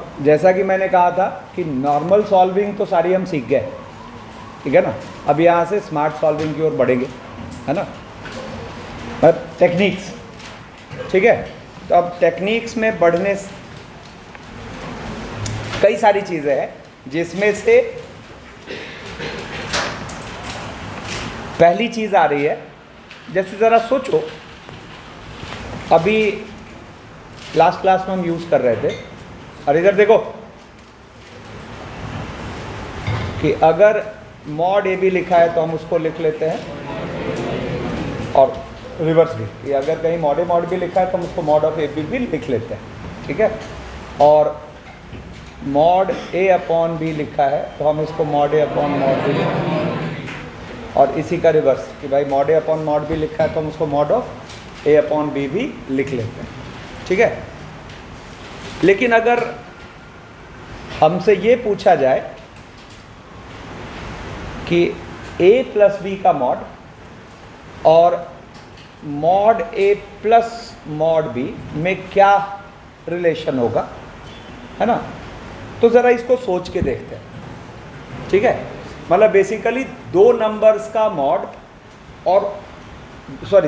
जैसा कि मैंने कहा था कि नॉर्मल सॉल्विंग तो सारी हम सीख गए, ठीक है ना। अब यहाँ से स्मार्ट सॉल्विंग की ओर बढ़ेंगे, है ना। अब टेक्निक्स, ठीक है। तो अब टेक्निक्स में बढ़ने कई सारी चीज़ें हैं, जिसमें से पहली चीज़ आ रही है, जैसे ज़रा सोचो, अभी लास्ट क्लास में हम यूज़ कर रहे थे, और इधर देखो कि अगर मॉड ए बी लिखा है तो हम उसको लिख लेते हैं, और रिवर्स भी, कि अगर कहीं मॉड बी लिखा है तो हम उसको मॉड ऑफ ए बी भी लिख लेते हैं, ठीक है। और मॉड ए अपॉन बी लिखा है तो हम इसको mod a upon mod b, और इसी का रिवर्स कि भाई mod a upon mod b लिखा है तो हम उसको mod of a upon b भी लिख लेते हैं, ठीक है। लेकिन अगर हमसे ये पूछा जाए कि a प्लस बी का मॉड और mod a plus mod B में क्या रिलेशन होगा, है ना, तो ज़रा इसको सोच के देखते हैं, ठीक है। मतलब बेसिकली दो नंबर्स का मॉड और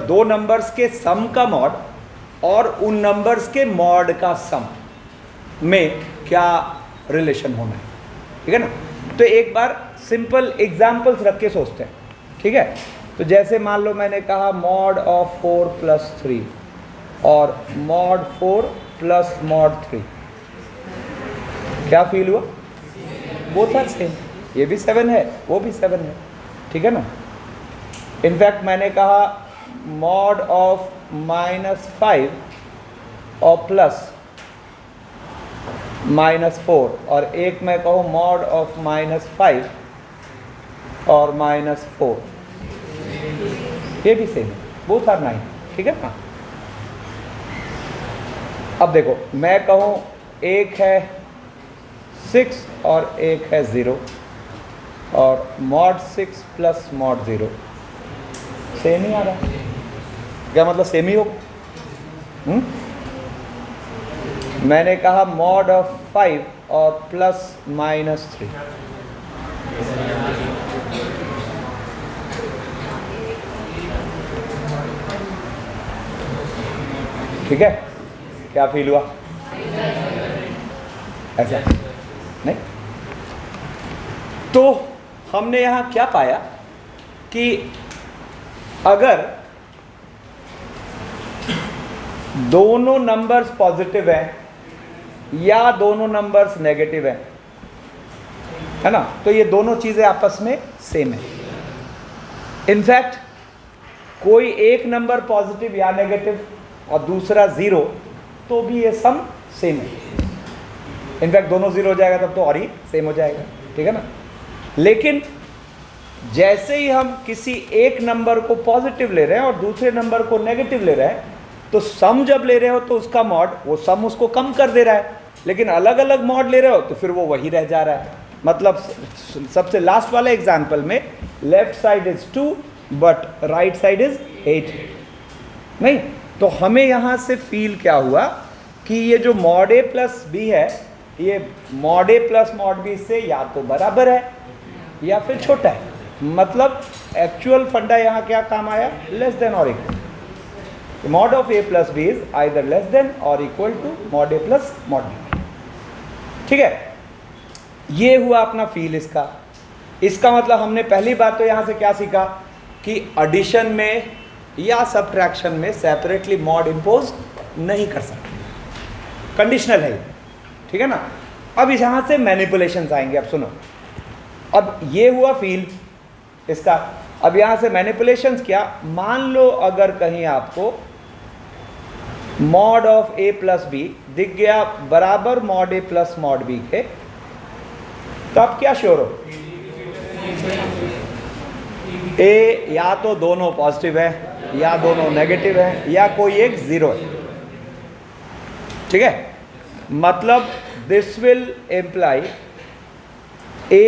दो नंबर्स के सम का मॉड और उन नंबर्स के मॉड का सम में क्या रिलेशन होना है, ठीक है ना। तो एक बार सिंपल एग्जाम्पल्स रख के सोचते हैं, ठीक है। तो जैसे मान लो मैंने कहा मॉड ऑफ 4 प्लस 3 और मॉड 4 प्लस मॉड 3, क्या फील हुआ? बोथ आर सेम, ये भी 7 है वो भी 7 है, ठीक है ना। इनफैक्ट मैंने कहा मॉड ऑफ -5 और प्लस -4, और एक मैं कहूँ मॉड ऑफ -5 और -4, ये भी सेम है, बोथ आर 9, ठीक है ना। अब देखो मैं कहूँ एक है 6 और एक है 0, और मॉड 6 प्लस मॉड 0 सेम ही आ रहा है, क्या मतलब सेम ही हो। मैंने कहा मॉड ऑफ 5 और प्लस -3, ठीक है, क्या फील हुआ? ऐसा नहीं। तो हमने यहां क्या पाया कि अगर दोनों नंबर्स पॉजिटिव हैं या दोनों नंबर्स नेगेटिव हैं, है ना, तो ये दोनों चीज़ें आपस में सेम है। इनफैक्ट कोई एक नंबर पॉजिटिव या नेगेटिव और दूसरा 0, तो भी ये सम सेम है। इनफैक्ट दोनों 0 हो जाएगा तब तो और ही सेम हो जाएगा, ठीक है ना। लेकिन जैसे ही हम किसी एक नंबर को पॉजिटिव ले रहे हैं और दूसरे नंबर को नेगेटिव ले रहे हैं, तो सम जब ले रहे हो तो उसका मॉड, वो सम उसको कम कर दे रहा है, लेकिन अलग अलग मॉड ले रहे हो तो फिर वो वही रह जा रहा है। मतलब सबसे लास्ट वाले एग्जाम्पल में left side is 2 but right side is 8, नहीं। तो हमें यहाँ से फील क्या हुआ कि ये जो मॉड ए प्लस बी है, ये mod a plus mod B से या तो बराबर है या फिर छोटा है। मतलब एक्चुअल फंडा यहाँ क्या काम आया? लेस देन और equal. Mod of a plus b is either less than और equal to mod a plus mod b, ठीक है। ये हुआ अपना फील इसका मतलब हमने पहली बात तो यहाँ से क्या सीखा कि एडिशन में या सब्ट्रैक्शन में सेपरेटली मॉड इंपोज नहीं कर सकते, कंडीशनल है, ठीक है ना। अब यहाँ से मैनिपुलेशंस आएंगे। अब सुनो, अब ये हुआ फील इसका। अब यहाँ से मैनिपुलेशंस क्या, मान लो अगर कहीं आपको mod of a plus b दिख गया बराबर mod a plus mod b के, तो आप क्या श्योर हो? ए या तो दोनों पॉजिटिव है या दोनों नेगेटिव है या कोई एक 0 है, ठीक है। मतलब this will imply a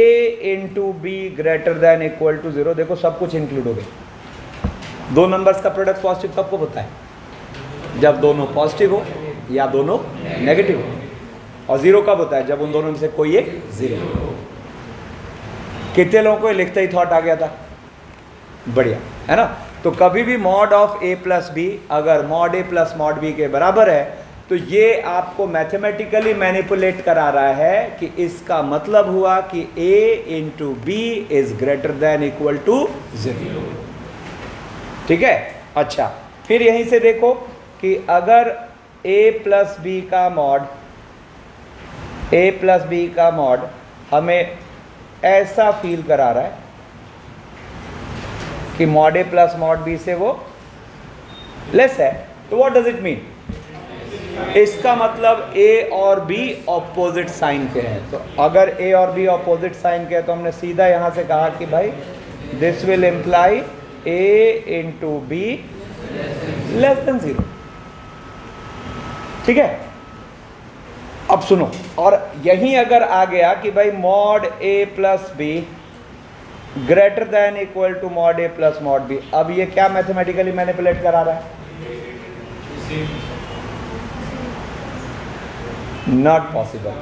into b greater than equal to 0। देखो सब कुछ इंक्लूड हो गया। दो नंबर्स का प्रोडक्ट पॉजिटिव कब को होता है? जब दोनों पॉजिटिव हो या दोनों नेगेटिव हो। और ज़ीरो कब होता है? जब उन दोनों में से कोई एक ज़ीरो। कितने लोगों को ये लिखते ही थॉट आ गया था? बढ़िया, है ना। तो कभी भी mod of a plus b अगर mod a plus mod b के बराबर है तो ये आपको मैथमेटिकली मैनिपुलेट करा रहा है कि इसका मतलब हुआ कि a into b is greater than equal to 0। ठीक है। अच्छा, फिर यहीं से देखो कि अगर a प्लस बी का मॉड हमें ऐसा फील करा रहा है कि mod a plus mod B से वो लेस है, तो व्हाट डज इट मीन? इसका मतलब a और b ऑपोजिट साइन के हैं। तो अगर a और b ऑपोजिट साइन के हैं तो हमने सीधा यहां से कहा कि भाई this will imply a into b less than 0। ठीक है। अब सुनो, और यहीं अगर आ गया कि भाई mod a plus b greater than equal to mod a plus mod b, अब ये क्या मैथमेटिकली मैनिपुलेट करा रहा है? Not possible.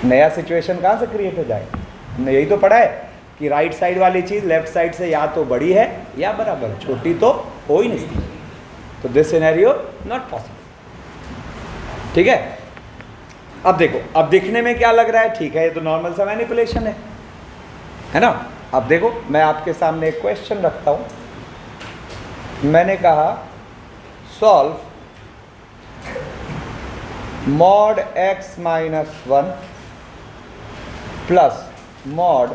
नया सिचुएशन कहां से क्रिएट हो जाए? हमने यही तो पढ़ा है कि राइट साइड वाली चीज लेफ्ट साइड से या तो बड़ी है या बराबर, छोटी तो हो ही नहीं सकती। तो दिस सिनेरियो नॉट पॉसिबल। ठीक है। अब देखो, अब दिखने में क्या लग रहा है? ठीक है, ये तो नॉर्मल सा मैनिपुलेशन है ना। अब देखो, मैं आपके सामने एक क्वेश्चन रखता हूं। मैंने कहा solve mod x minus 1 plus mod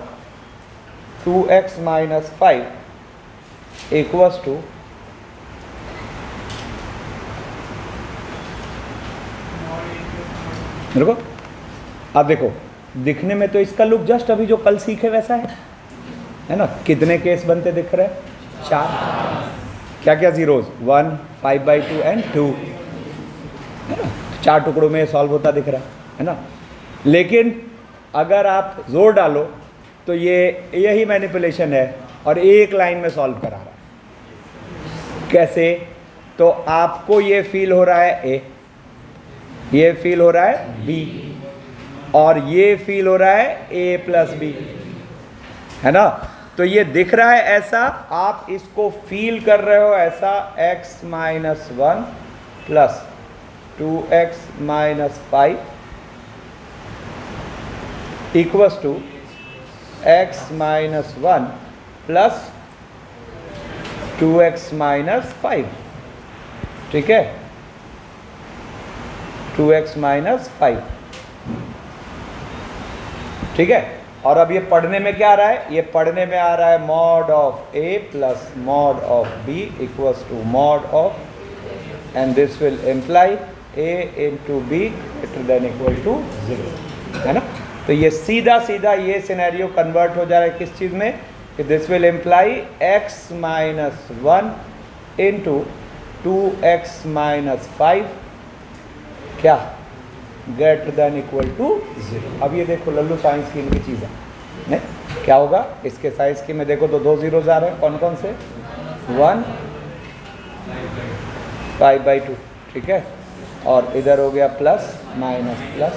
2x minus 5 equals to देखो। अब देखो, दिखने में तो इसका लुक जस्ट अभी जो कल सीखे वैसा है ना। कितने केस बनते दिख रहे हैं? 4। क्या क्या जीरोज? 1, 5/2 एंड 2, है ना। 4 टुकड़ों में सॉल्व होता दिख रहा है ना। लेकिन अगर आप जोर डालो तो ये यही मैनिपुलेशन है और एक लाइन में सॉल्व करा रहा है। कैसे? तो आपको ये फील हो रहा है ए, ये फील हो रहा है बी, और ये फील हो रहा है ए प्लस बी, है ना। तो ये दिख रहा है ऐसा, आप इसको फील कर रहे हो ऐसा, x minus 1 plus 2x minus 5 equals to x minus 1 plus 2x minus 5। ठीक है, 2x माइनस 5। ठीक है। और अब ये पढ़ने में क्या आ रहा है? ये पढ़ने में आ रहा है mod of a plus mod of b equals to mod of, and this will imply a into b greater than equal to 0, है ना। तो ये सीधा सीधा ये सिनेरियो कन्वर्ट हो जा रहा है किस चीज़ में? कि this will imply x minus 1 into 2x minus 5 क्या ग्रेटर देन इक्वल टू 0। अब ये देखो लल्लू साइंस की इनकी चीज़ है, नहीं क्या होगा इसके साइंस की में? देखो तो 2 जीरोज आ रहे हैं, कौन कौन से? 1, 5/2। ठीक है। और इधर हो गया प्लस माइनस प्लस,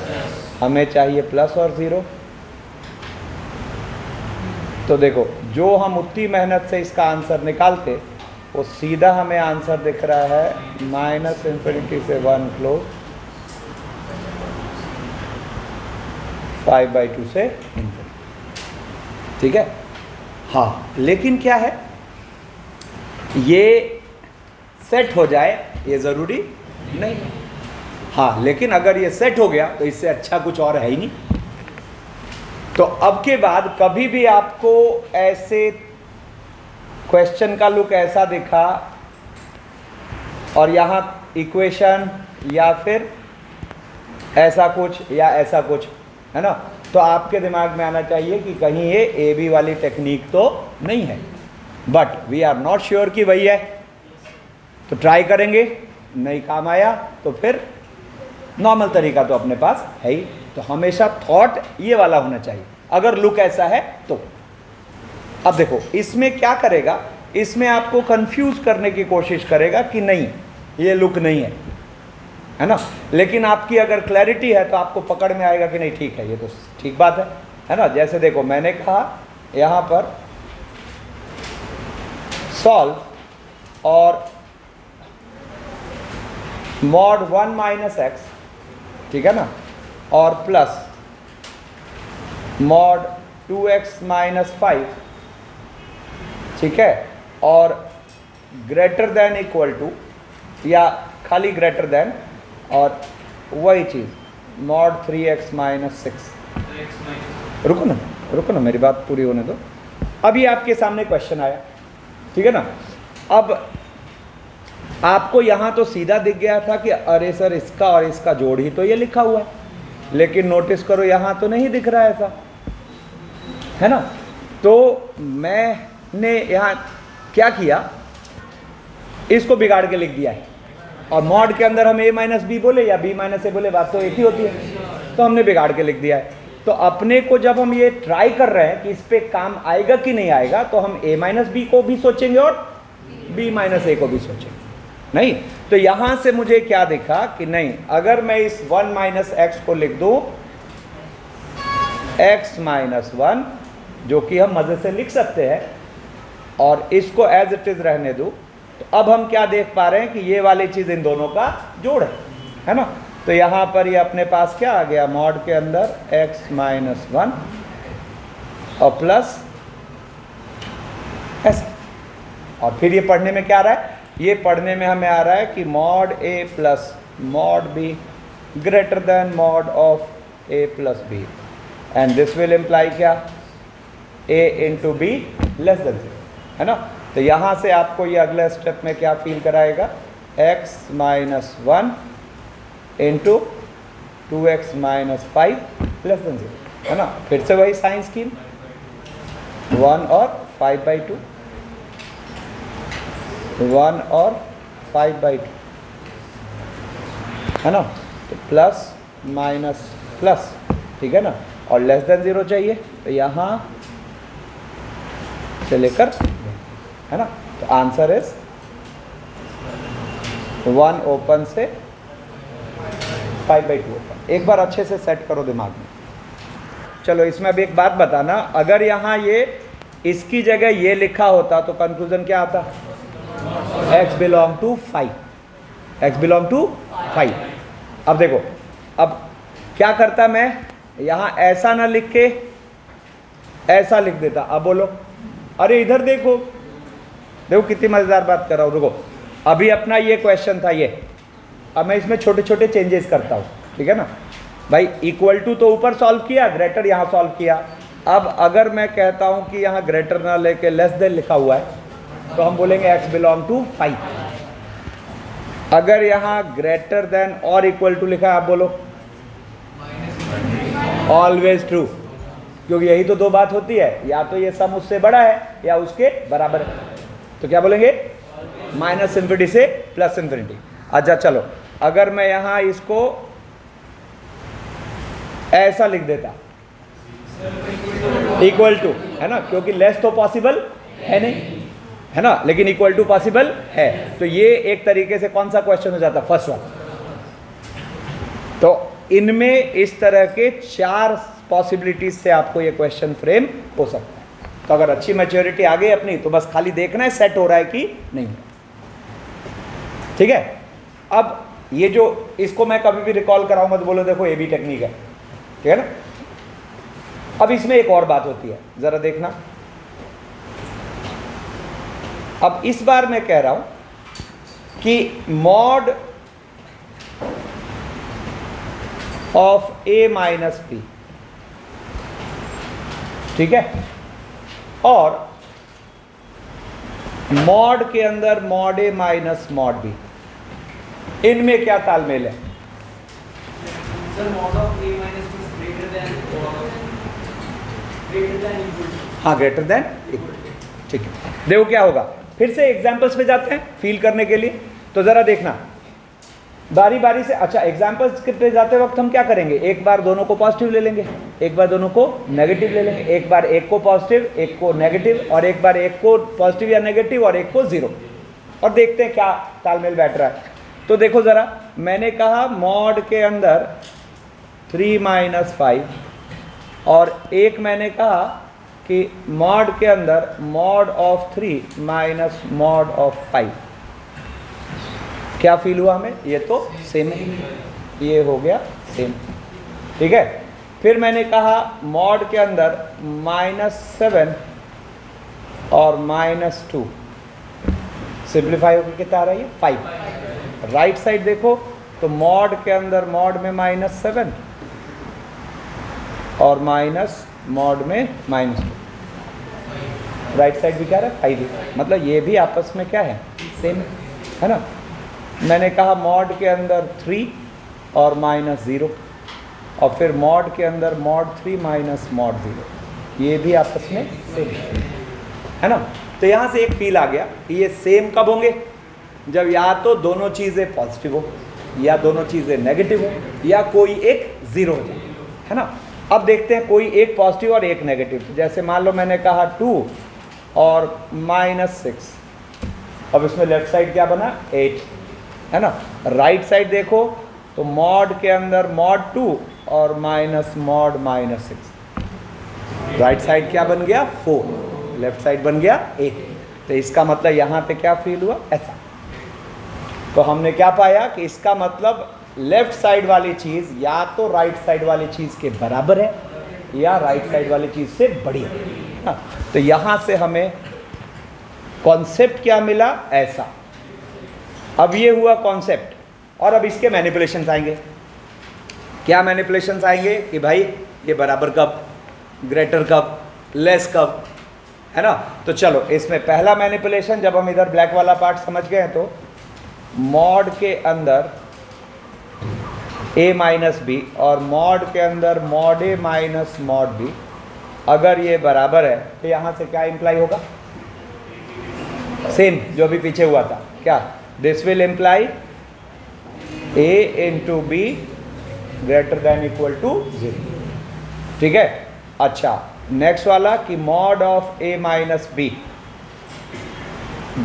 हमें चाहिए प्लस और 0। तो देखो, जो हम उतनी मेहनत से इसका आंसर निकालते वो सीधा हमें आंसर दिख रहा है माइनस इन्फिनिटी से 1 क्लोज, 5/2 से इन्फिनिटी। ठीक है। हाँ, लेकिन क्या है, ये सेट हो जाए ये ज़रूरी नहीं। हाँ, लेकिन अगर ये सेट हो गया तो इससे अच्छा कुछ और है ही नहीं। तो अब के बाद कभी भी आपको ऐसे क्वेश्चन का लुक ऐसा दिखा और यहाँ इक्वेशन या फिर ऐसा कुछ या ऐसा कुछ, है ना, तो आपके दिमाग में आना चाहिए कि कहीं ये ए बी वाली टेक्निक तो नहीं है। But we are not sure कि वही है, तो ट्राई करेंगे, नहीं काम आया तो फिर नॉर्मल तरीका तो अपने पास है ही। तो हमेशा थॉट ये वाला होना चाहिए अगर लुक ऐसा है तो। अब देखो इसमें क्या करेगा, इसमें आपको कंफ्यूज करने की कोशिश करेगा कि नहीं ये लुक नहीं है, है ना। लेकिन आपकी अगर क्लैरिटी है तो आपको पकड़ में आएगा कि नहीं ठीक है, ये तो ठीक बात है ना। जैसे देखो मैंने कहा यहाँ पर सॉल्व और मॉड 1 माइनस एक्स, ठीक है ना, और प्लस मॉड 2x माइनस 5, ठीक है, और ग्रेटर देन इक्वल टू या खाली ग्रेटर देन, और वही चीज़ मॉड 3x माइनस 6। रुको ना मेरी बात पूरी होने दो। अभी आपके सामने क्वेश्चन आया, ठीक है ना। अब आपको यहाँ तो सीधा दिख गया था कि अरे सर इसका और इसका जोड़ ही तो ये लिखा हुआ है, लेकिन नोटिस करो यहाँ तो नहीं दिख रहा है ऐसा, है ना। तो मैंने यहाँ क्या किया, इसको बिगाड़ के लिख दिया है, और मॉड के अंदर हम a माइनस बी बोले या b माइनस ए बोले बात तो एक ही होती है, तो हमने बिगाड़ के लिख दिया है। तो अपने को जब हम ये ट्राई कर रहे हैं कि इस पे काम आएगा कि नहीं आएगा, तो हम a माइनस बी को भी सोचेंगे और b माइनस ए को भी सोचेंगे, नहीं। तो यहां से मुझे क्या दिखा कि नहीं, अगर मैं इस 1 माइनस एक्स को लिख दूं x माइनस 1, जो कि हम मजे से लिख सकते हैं, और इसको एज इट इज रहने दूं, तो अब हम क्या देख पा रहे हैं कि ये वाली चीज इन दोनों का जोड़ है ना। तो यहां पर ये अपने पास क्या आ गया, मॉड के अंदर x माइनस 1 और प्लस ऐसा, और फिर ये पढ़ने में क्या आ रहा है, ये पढ़ने में हमें आ रहा है कि mod a plus mod b greater than mod of a plus b, and this will imply क्या, a into b less than 0, है ना। तो यहाँ से आपको ये अगले स्टेप में क्या फील कराएगा, x minus 1 into 2x minus 5 less than 0, है ना। फिर से वही साइन स्कीम, 1 और 5/2, 1 और 5/2, है ना। तो प्लस माइनस प्लस, ठीक है ना, और लेस देन 0 चाहिए, तो यहाँ से लेकर, है ना। तो आंसर इज 1 ओपन से 5/2 ओपन। एक बार अच्छे से सेट करो दिमाग में। चलो इसमें अब एक बात बताना, अगर यहाँ ये इसकी जगह ये लिखा होता तो कंक्लूजन क्या आता, x belong to 5, x belong to 5। अब देखो, अब क्या करता मैं, यहाँ ऐसा ना लिख के ऐसा लिख देता। अब बोलो, अरे इधर देखो, देखो कितनी मज़ेदार बात कर रहा हूँ। रुको, अभी अपना ये क्वेश्चन था ये, अब मैं इसमें छोटे छोटे चेंजेस करता हूँ, ठीक है ना भाई। इक्वल टू तो ऊपर सॉल्व किया, ग्रेटर यहाँ सॉल्व किया। अब अगर मैं कहता हूँ कि यहाँ ग्रेटर ना लेके लेस देन लिखा हुआ है, तो हम बोलेंगे x बिलोंग टू 5। अगर यहाँ ग्रेटर देन और इक्वल टू लिखा है, आप बोलो ऑलवेज ट्रू, क्योंकि यही तो दो बात होती है, या तो ये सम उससे बड़ा है या उसके बराबर है। तो क्या बोलेंगे, माइनस इन्फिनिटी से प्लस इन्फिनिटी। अच्छा चलो, अगर मैं यहाँ इसको ऐसा लिख देता, इक्वल टू, है ना, क्योंकि लेस तो पॉसिबल है नहीं, है ना, लेकिन इक्वल टू पॉसिबल है। तो ये एक तरीके से कौन सा क्वेश्चन हो जाता, फर्स्ट वन। तो इनमें इस तरह के 4 पॉसिबिलिटीज से आपको ये क्वेश्चन फ्रेम हो सकता है। तो अगर अच्छी मैच्योरिटी आ गई अपनी, तो बस खाली देखना है सेट हो रहा है कि नहीं, ठीक है। अब ये जो, इसको मैं कभी भी रिकॉल कराऊंगा तो बोलो देखो ये भी टेक्निक है, ठीक है ना। अब इसमें एक और बात होती है, जरा देखना। अब इस बार मैं कह रहा हूं कि mod of a minus b, ठीक है, और मॉड के अंदर mod a minus mod b, इनमें क्या तालमेल है। Sir mod of a minus two greater than equal to, हाँ ग्रेटर देन इक्वल, ठीक है। देखो क्या होगा, फिर से एग्जाम्पल्स पे जाते हैं फील करने के लिए। तो जरा देखना बारी बारी से। अच्छा, एग्जाम्पल्स पे जाते वक्त हम क्या करेंगे, एक बार दोनों को पॉजिटिव ले लेंगे, एक बार दोनों को नेगेटिव ले लेंगे, एक बार एक को पॉजिटिव एक को नेगेटिव, और एक बार एक को पॉजिटिव या नेगेटिव और एक को 0, और देखते हैं क्या तालमेल बैठ रहा है। तो देखो ज़रा, मैंने कहा मॉड के अंदर 3 - 5 और एक मैंने कहा कि मॉड के अंदर mod of 3 minus mod of 5। क्या फील हुआ हमें? ये तो सेम है, ये हो गया सेम, ठीक है। फिर मैंने कहा मॉड के अंदर -7 और -2, सिंप्लीफाई होकर कितना आ रहा है? ये 5। राइट साइड देखो तो मॉड के अंदर मॉड में -7 और मॉड में -2, राइट साइड भी क्या रहा है? 5 ही। मतलब ये भी आपस में क्या है? सेम है ना। मैंने कहा मॉड के अंदर 3 और -0 और फिर मॉड के अंदर मॉड 3 माइनस मॉड 0, ये भी आपस में सेम है ना। तो यहाँ से एक फील आ गया कि ये सेम कब होंगे? जब या तो दोनों चीज़ें पॉजिटिव हो या दोनों चीज़ें नेगेटिव हो या कोई एक ज़ीरो हो जाए, है ना। अब देखते हैं कोई एक पॉजिटिव और एक नेगेटिव। जैसे मान लो मैंने कहा 2 और -6, अब इसमें लेफ्ट साइड क्या बना? 8, है ना। राइट साइड देखो तो मॉड के अंदर मॉड 2 और मॉड -6, राइट साइड क्या बन गया? 4, लेफ्ट साइड बन गया 8। तो इसका मतलब यहाँ पे क्या फील हुआ? ऐसा। तो हमने क्या पाया कि इसका मतलब लेफ्ट साइड वाली चीज़ या तो राइट साइड वाली चीज़ के बराबर है या राइट साइड वाली चीज़ से बड़ी है। हाँ, तो यहाँ से हमें कॉन्सेप्ट क्या मिला? ऐसा। अब ये हुआ कॉन्सेप्ट और अब इसके मैनिपुलेशंस आएंगे। क्या मैनिपुलेशंस आएंगे कि भाई ये बराबर कब, ग्रेटर कब, लेस कब, है ना। तो चलो इसमें पहला मैनिपुलेशन, जब हम इधर ब्लैक वाला पार्ट समझ गए हैं तो मॉड के अंदर a माइनस बी और मॉड के अंदर mod a minus mod b, अगर ये बराबर है तो यहाँ से क्या इम्प्लाई होगा? सेम जो भी पीछे हुआ था। क्या? This will imply a into b greater than equal to 0, ठीक है। अच्छा, नेक्स्ट वाला कि mod of a minus b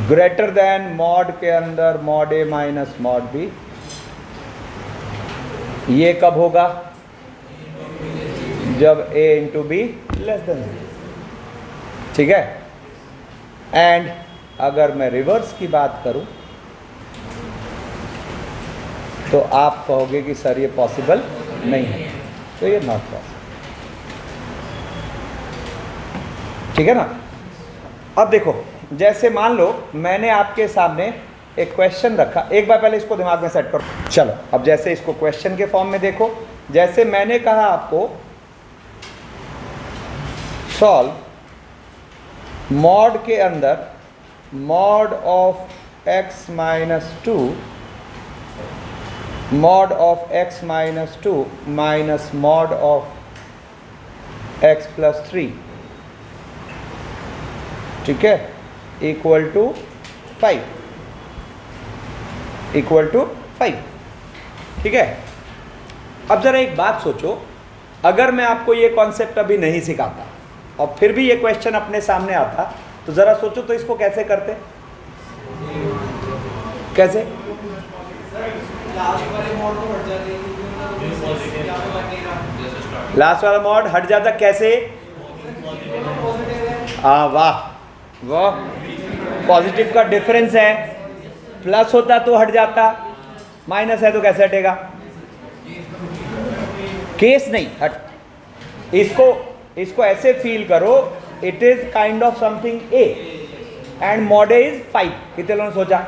greater than mod के अंदर mod a minus mod b, ये कब होगा? जब a into b less than 0, ठीक है। एंड अगर मैं रिवर्स की बात करूं तो आप कहोगे कि सर ये पॉसिबल नहीं है, तो ये नॉट पॉसिबल, ठीक है ना। अब देखो, जैसे मान लो मैंने आपके सामने एक क्वेश्चन रखा, एक बार पहले इसको दिमाग में सेट करो। चलो अब जैसे इसको क्वेश्चन के फॉर्म में देखो, जैसे मैंने कहा आपको सॉल्व मॉड के अंदर mod of x minus 2 mod of x minus 2 minus mod of x plus 3, ठीक है, इक्वल टू 5, इक्वल टू 5, ठीक है। अब जरा एक बात सोचो, अगर मैं आपको ये कॉन्सेप्ट अभी नहीं सिखाता और फिर भी ये क्वेश्चन अपने सामने आता, तो जरा सोचो तो इसको कैसे करते? कैसे? लास्ट वाला मॉड हट जाता, कैसे? वाह वाह, पॉजिटिव का डिफरेंस है, प्लस होता तो हट जाता, माइनस है तो कैसे हटेगा? केस नहीं हट। इसको ऐसे फील करो, it is kind of something A and mod is 5। कितने लोगों ने सोचा?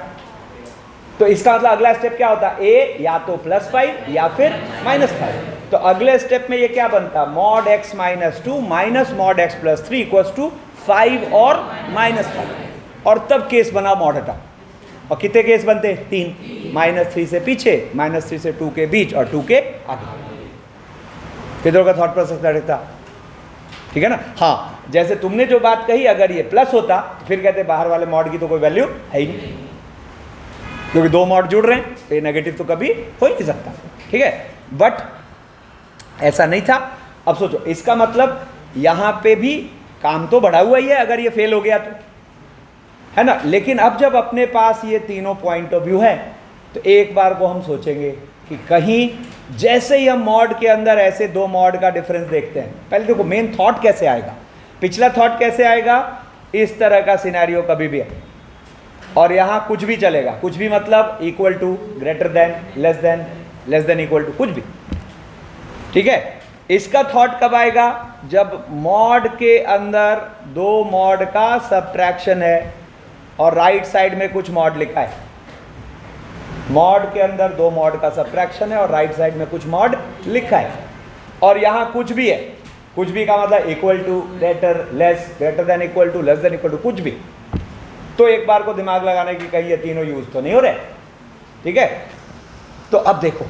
तो इसका मतलब अगला स्टेप क्या होता? ए या तो +5 या फिर -5। तो अगले स्टेप में ये क्या बनता? Mod x minus 2 minus mod x plus 3 equals to 5 और -5, और तब केस बना मॉड हटा। और कितने केस बनते? 3, -3 से पीछे, -3 से 2 के बीच और 2 के आगे। किधर का थॉट प्रोसेस रहता, ठीक है ना। हाँ, जैसे तुमने जो बात कही, अगर ये प्लस होता तो फिर कहते बाहर वाले मॉड की तो कोई वैल्यू है ही नहीं, क्योंकि दो मॉड जुड़ रहे हैं तो ये नेगेटिव तो कभी हो ही नहीं सकता, ठीक है। बट ऐसा नहीं था। अब सोचो, इसका मतलब यहाँ पे भी काम तो बढ़ा हुआ ही है अगर ये फेल हो गया तो, है ना। लेकिन अब जब अपने पास ये तीनों पॉइंट ऑफ व्यू है तो एक बार को हम सोचेंगे कि कहीं जैसे ही हम मॉड के अंदर ऐसे दो मॉड का डिफरेंस देखते हैं, पहले देखो मेन थॉट कैसे आएगा, पिछला थॉट कैसे आएगा, इस तरह का सिनेरियो कभी भी है और यहाँ कुछ भी चलेगा, कुछ भी मतलब equal to, greater than, less than equal to, कुछ भी, ठीक है। इसका थॉट कब आएगा, जब मॉड के अंदर दो मॉड का सब्ट्रैक्शन है और राइट साइड में कुछ मॉड लिखा है। मॉड के अंदर दो मॉड का सब्ट्रैक्शन है और राइट साइड में कुछ मॉड लिखा है और यहाँ कुछ भी है, कुछ भी का मतलब equal to, greater, less, greater than equal to, less than equal to, कुछ भी। तो एक बार को दिमाग लगाने की कहीं ये तीनों यूज तो नहीं हो रहे, ठीक है। तो अब देखो,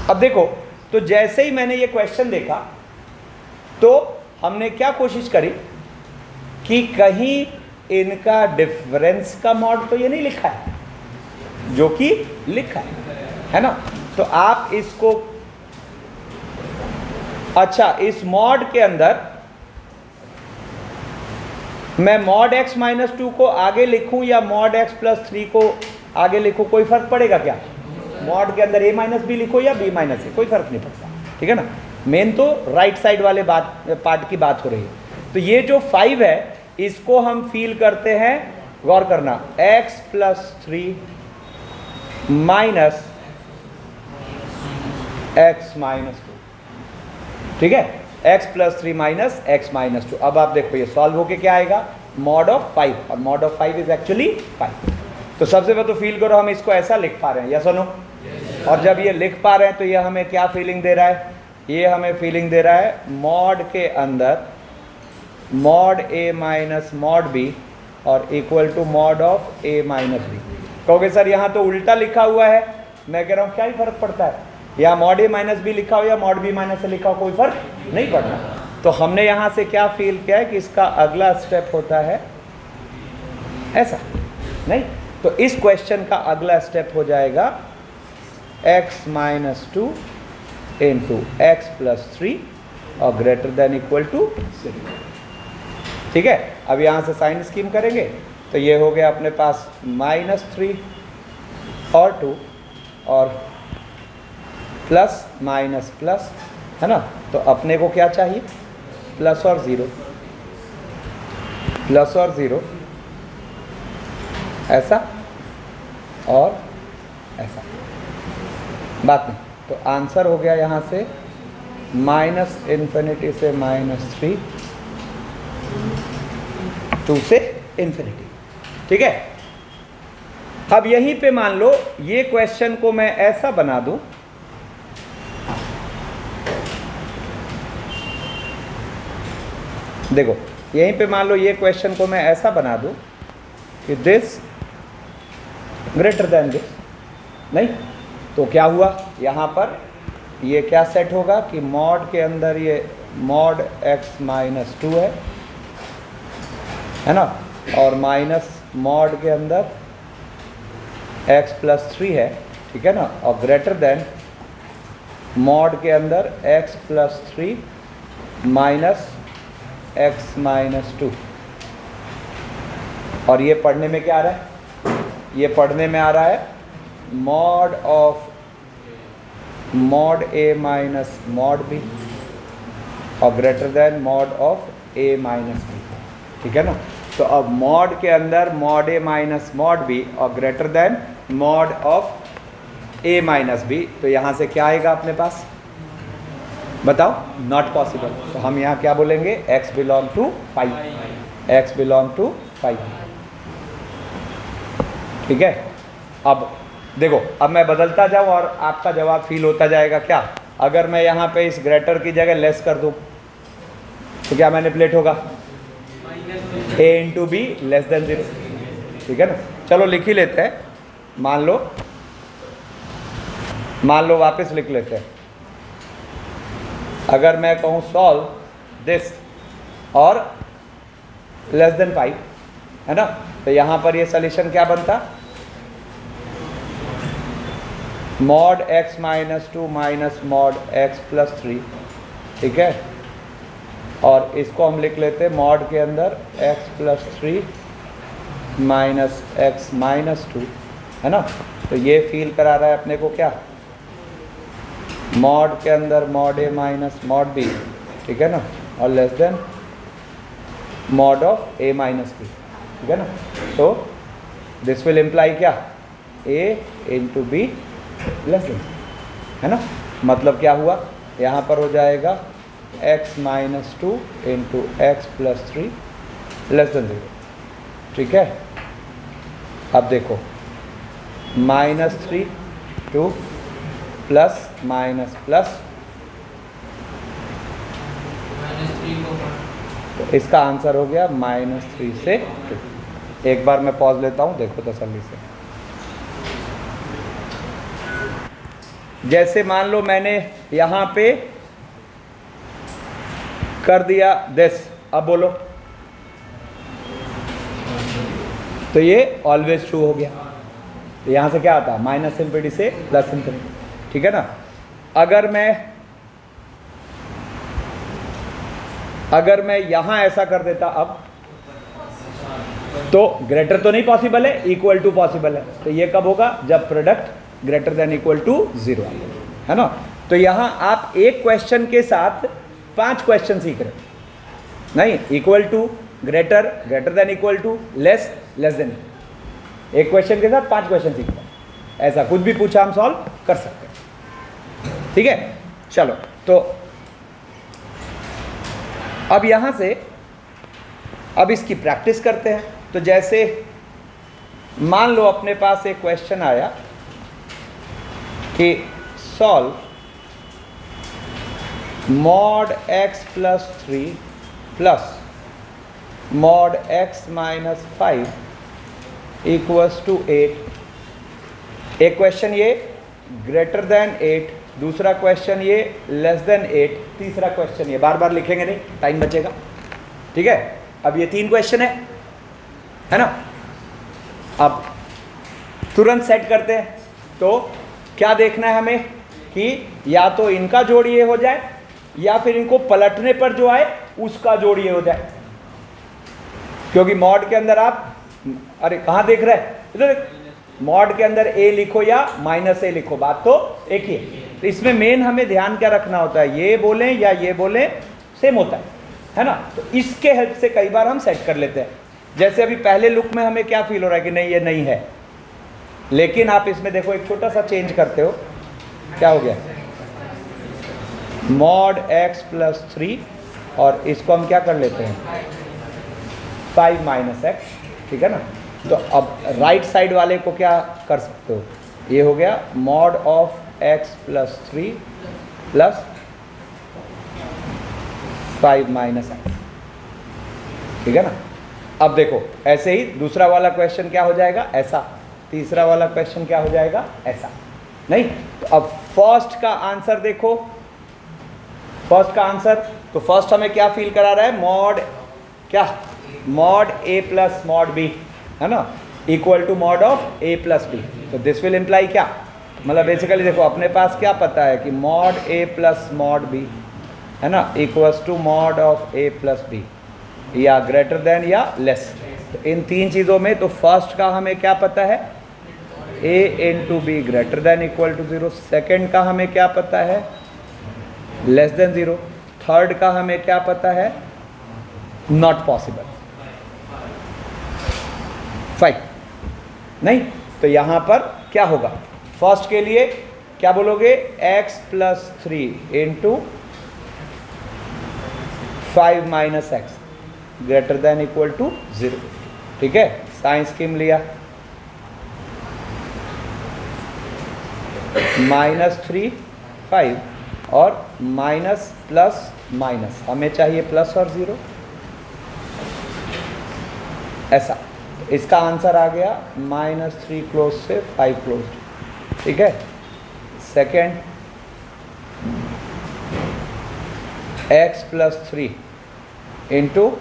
अब देखो, तो जैसे ही मैंने ये क्वेश्चन देखा तो हमने क्या कोशिश करी कि कहीं इनका डिफरेंस का मॉड तो ये नहीं लिखा है जो कि लिखा है ना। तो आप इसको, अच्छा, इस मॉड के अंदर मैं मॉड x माइनस 2 को आगे लिखूं या मॉड x प्लस 3 को आगे लिखूं, कोई फर्क पड़ेगा क्या? मॉड के अंदर a माइनस बी लिखो या b माइनस ए, कोई फर्क नहीं पड़ता, ठीक है ना। मेन तो राइट साइड वाले पार्ट की बात हो रही है। तो ये जो 5 है इसको हम फील करते हैं, गौर करना, x plus 3 minus x minus 2, ठीक है, x plus 3 minus x minus 2। अब आप देखो ये सॉल्व होके क्या आएगा, मॉड ऑफ 5, और मॉड ऑफ 5 इज एक्चुअली 5। तो सबसे पहले तो फील करो हम इसको ऐसा लिख पा रहे हैं, यस और नो। और जब ये लिख पा रहे हैं तो ये हमें क्या फीलिंग दे रहा है, ये हमें फीलिंग दे रहा है मॉड के अंदर mod a minus mod b और equal to mod of a minus b। कहोगे सर यहाँ तो उल्टा लिखा हुआ है, मैं कह रहा हूँ क्या ही फर्क पड़ता है, या मॉड a माइनस बी लिखा हो या मॉड b माइनस ए लिखा हो, कोई फर्क नहीं पड़ता। तो हमने यहाँ से क्या फील किया है कि इसका अगला स्टेप होता है ऐसा, नहीं। तो इस क्वेश्चन का अगला स्टेप हो जाएगा x minus 2 into x plus 3 और ग्रेटर देन इक्वल टू 0, ठीक है। अब यहाँ से साइन स्कीम करेंगे तो ये हो गया अपने पास माइनस 3 और 2 और प्लस माइनस प्लस, है ना। तो अपने को क्या चाहिए, प्लस और 0, प्लस और 0, ऐसा और ऐसा, बात नहीं। तो आंसर हो गया यहाँ से माइनस इन्फिनिटी से माइनस 3, 2 से इन्फिनिटी, ठीक है। अब यहीं पे मान लो ये क्वेश्चन को मैं ऐसा बना दूं, देखो यहीं पे मान लो ये क्वेश्चन को मैं ऐसा बना दूं कि दिस ग्रेटर देन दिस, नहीं। तो क्या हुआ, यहाँ पर ये क्या सेट होगा कि मॉड के अंदर ये मॉड x माइनस 2 है ना, और माइनस मॉड के अंदर x प्लस 3 है, ठीक है ना, और ग्रेटर देन मॉड के अंदर x plus 3 minus x minus 2। और ये पढ़ने में क्या आ रहा है, ये पढ़ने में आ रहा है mod of mod a minus mod b और greater than mod of a minus b, ठीक है ना। तो अब मॉड के अंदर mod a minus mod b और greater than mod of a minus b, तो यहाँ से क्या आएगा अपने पास, बताओ, नॉट पॉसिबल। तो हम यहाँ क्या बोलेंगे, x belong to 5, x belong to 5, ठीक है। अब देखो, अब मैं बदलता जाऊँ और आपका जवाब फील होता जाएगा क्या। अगर मैं यहाँ पे इस ग्रेटर की जगह लेस कर दूँ तो क्या मैनिपुलेट होगा, a into b less than 0, ठीक है ना। चलो लिख ही लेते हैं, मान लो वापस लिख लेते हैं। अगर मैं कहूँ सॉल्व दिस और लेस देन 5, है ना, तो यहाँ पर ये सॉल्यूशन क्या बनता, mod x minus 2 minus mod x plus 3, ठीक है, और इसको हम लिख लेते हैं मॉड के अंदर x plus 3 minus x minus 2, है ना। तो ये फील करा रहा है अपने को क्या, मॉड के अंदर mod a minus mod b, ठीक है ना, और less than mod of a minus b, ठीक है ना। तो दिस विल इम्प्लाई क्या, a into b less then, है ना। मतलब क्या हुआ, यहाँ पर हो जाएगा x minus 2 into x plus 3 less than 0, ठीक है। अब देखो -3 2 प्लस माइनस प्लस, -3 को तो इसका आंसर हो गया -3 से 2। एक बार मैं पॉज लेता हूँ, देखो तसल्ली से। जैसे मान लो मैंने यहाँ पे कर दिया दिस, अब बोलो, तो ये ऑलवेज ट्रू हो गया। तो यहाँ से क्या आता है, माइनस इन्फिनिटी से प्लस इन्फिनिटी, ठीक है ना। अगर मैं यहाँ ऐसा कर देता अब, तो ग्रेटर तो नहीं पॉसिबल है, इक्वल टू पॉसिबल है। तो ये कब होगा, जब product greater than equal to 0, है ना। तो यहाँ आप एक क्वेश्चन के साथ 5 क्वेश्चन सीख रहे हो, नहीं, equal to, greater, greater than equal to, less, less than. एक क्वेश्चन के साथ 5 क्वेश्चन सीखते हैं, ऐसा कुछ भी पूछा हम सॉल्व कर सकते हैं, ठीक है। चलो, तो अब यहाँ से अब इसकी प्रैक्टिस करते हैं। तो जैसे मान लो अपने पास एक क्वेश्चन आया कि solve mod x plus 3 plus mod x minus 5 equals to 8। एक क्वेश्चन ये ग्रेटर देन 8, दूसरा क्वेश्चन ये लेस देन 8, तीसरा क्वेश्चन ये, बार बार लिखेंगे नहीं, टाइम बचेगा, ठीक है। अब ये 3 क्वेश्चन है ना। अब तुरंत सेट करते हैं। तो क्या देखना है हमें कि या तो इनका जोड़ ये हो जाए, या फिर इनको पलटने पर जो आए उसका जोड़ ये हो जाए। क्योंकि मॉड के अंदर आप, अरे कहाँ देख रहे हैं, इधर मॉड के अंदर a लिखो या माइनस a लिखो, बात तो एक ही है। तो इसमें मेन हमें ध्यान क्या रखना होता है, ये बोलें या ये बोलें सेम होता है ना। तो इसके हेल्प से कई बार हम सेट कर लेते हैं। जैसे अभी पहले लुक में हमें क्या फील हो रहा है कि नहीं ये नहीं है, लेकिन आप इसमें देखो एक छोटा सा चेंज करते हो, क्या हो गया, मॉड x प्लस 3, और इसको हम क्या कर लेते हैं 5 माइनस एक्स, ठीक है ना। तो अब राइट साइड वाले को क्या कर सकते हो, ये हो गया mod of x plus 3 plus 5 minus x, ठीक है ना। अब देखो ऐसे ही दूसरा वाला क्वेश्चन क्या हो जाएगा, ऐसा, तीसरा वाला क्वेश्चन क्या हो जाएगा, ऐसा, नहीं। तो अब फर्स्ट का आंसर देखो, फर्स्ट का आंसर, तो फर्स्ट हमें क्या फील करा रहा है, मॉड क्या, mod a plus mod b, है ना, equal to mod of a plus b। तो दिस विल इम्प्लाई क्या, मतलब बेसिकली देखो अपने पास क्या पता है कि mod a plus mod b, है ना, equals to mod of a plus b, या ग्रेटर देन या लेस। तो इन 3 चीज़ों में तो फर्स्ट का हमें क्या पता है, a into b greater than equal to 0, second का हमें क्या पता है, लेस देन 0, थर्ड का हमें क्या पता है, नॉट पॉसिबल, 5, नहीं। तो यहाँ पर क्या होगा, फर्स्ट के लिए क्या बोलोगे, x plus 3 into 5 minus x greater than equal to 0, ठीक है। साइन स्कीम लिया, -3 5 और माइनस प्लस माइनस, हमें चाहिए प्लस और 0, ऐसा। इसका आंसर आ गया -3 क्लोज से 5 क्लोज, ठीक है। Second x plus 3 into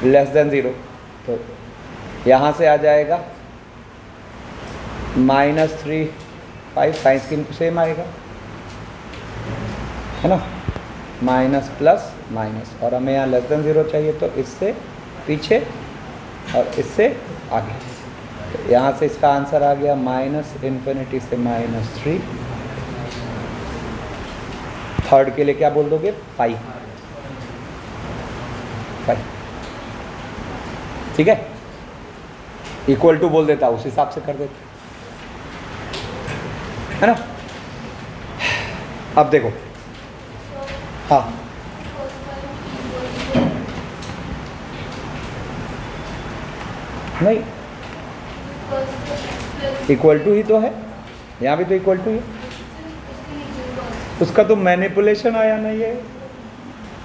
less than 0, तो यहाँ से आ जाएगा -3 5, साइन स्कीम सेम आएगा, है ना। माइनस प्लस माइनस, और हमें यहाँ लेस देन 0 चाहिए, तो इससे पीछे और इससे आगे। तो यहाँ से इसका आंसर आ गया -∞ से -3। थर्ड के लिए क्या बोल दोगे? 5। ठीक है, इक्वल टू बोल देता, उस हिसाब से कर देते, है ना। अब देखो, हाँ नहीं, इक्वल टू ही तो है, यहाँ भी तो इक्वल टू ही है। उसका तो मैनिपुलेशन आया नहीं है,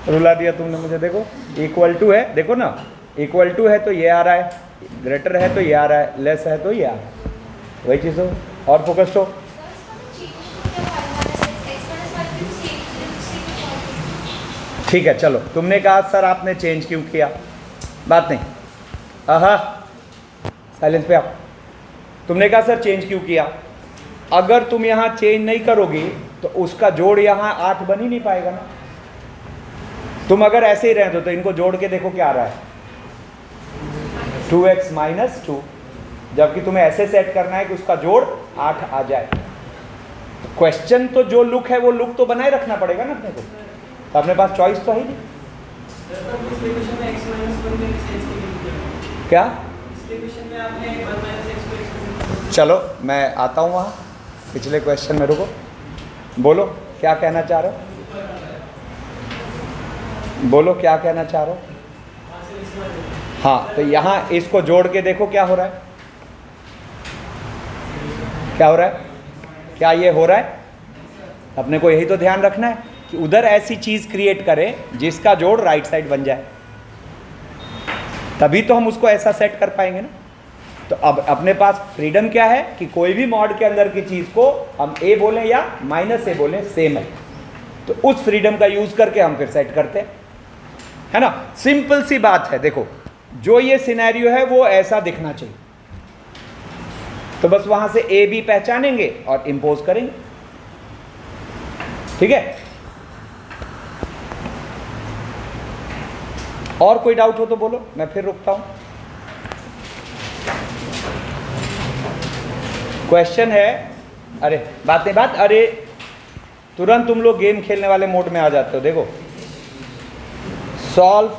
रुला दिया तुमने मुझे। देखो इक्वल टू है, देखो ना, इक्वल टू है तो ये आ रहा है, ग्रेटर है तो ये आ रहा है, लेस है तो ये आ रहा है, वही चीज़ हो। और फोकस्ड हो। ठीक है, चलो, तुमने कहा सर आपने चेंज क्यों किया, बात नहीं, आहा साइलेंस पे आओ। तुमने कहा सर चेंज क्यों किया। अगर तुम यहाँ चेंज नहीं करोगी तो उसका जोड़ यहाँ 8 बन ही नहीं पाएगा ना। तुम अगर ऐसे ही रहते हो तो इनको जोड़ के देखो क्या आ रहा है, 2x - 2, जबकि तुम्हें ऐसे सेट करना है कि उसका जोड़ 8 आ जाए। तो क्वेश्चन तो जो लुक है वो लुक तो बनाए रखना पड़ेगा ना अपने को, तो अपने पास चॉइस तो है ही नहीं। क्या चलो मैं आता हूँ वहाँ, पिछले क्वेश्चन में रुको, बोलो क्या कहना चाह रहे हो, बोलो क्या कहना चाह रहे हो। हाँ, तो यहाँ इसको जोड़ के देखो क्या हो रहा है, क्या हो रहा है, क्या ये हो रहा है। अपने को यही तो ध्यान रखना है कि उधर ऐसी चीज़ क्रिएट करें जिसका जोड़ राइट साइड बन जाए, तभी तो हम उसको ऐसा सेट कर पाएंगे ना। तो अब अपने पास फ्रीडम क्या है कि कोई भी मॉड के अंदर की चीज़ को हम ए बोलें या -a बोलें, सेम है। तो उस फ्रीडम का यूज़ करके हम फिर सेट करते हैं, है ना। सिंपल सी बात है। देखो जो ये सिनेरियो है वो ऐसा दिखना चाहिए, तो बस वहां से ए बी पहचानेंगे और इंपोज करेंगे, ठीक है। और कोई डाउट हो तो बोलो, मैं फिर रुकता हूं। क्वेश्चन है, अरे बात नहीं बात, अरे तुरंत तुम लोग गेम खेलने वाले मोड में आ जाते हो। देखो solve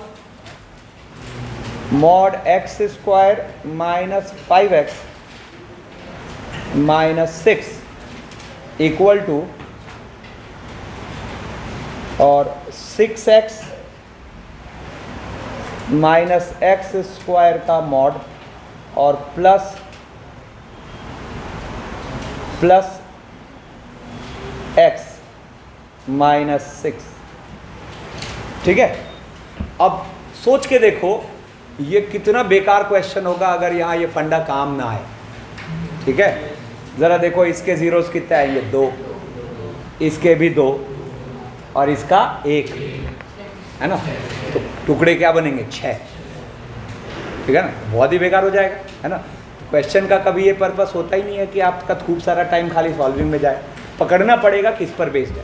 mod x² - 5x - 6 equal to, और 6x - x² का मॉड और प्लस x - 6, ठीक है। अब सोच के देखो ये कितना बेकार क्वेश्चन होगा अगर यहाँ ये फंडा काम ना आए, ठीक है। ज़रा देखो इसके जीरोस कितने आएंगे, 2, इसके भी 2 और इसका 1, है ना। तो टुकड़े क्या बनेंगे, 6, ठीक है ना। बहुत ही बेकार हो जाएगा, है ना। क्वेश्चन का कभी ये पर्पस होता ही नहीं है कि आपका खूब सारा टाइम खाली सॉल्विंग में जाए, पकड़ना पड़ेगा किस पर बेस्ड है।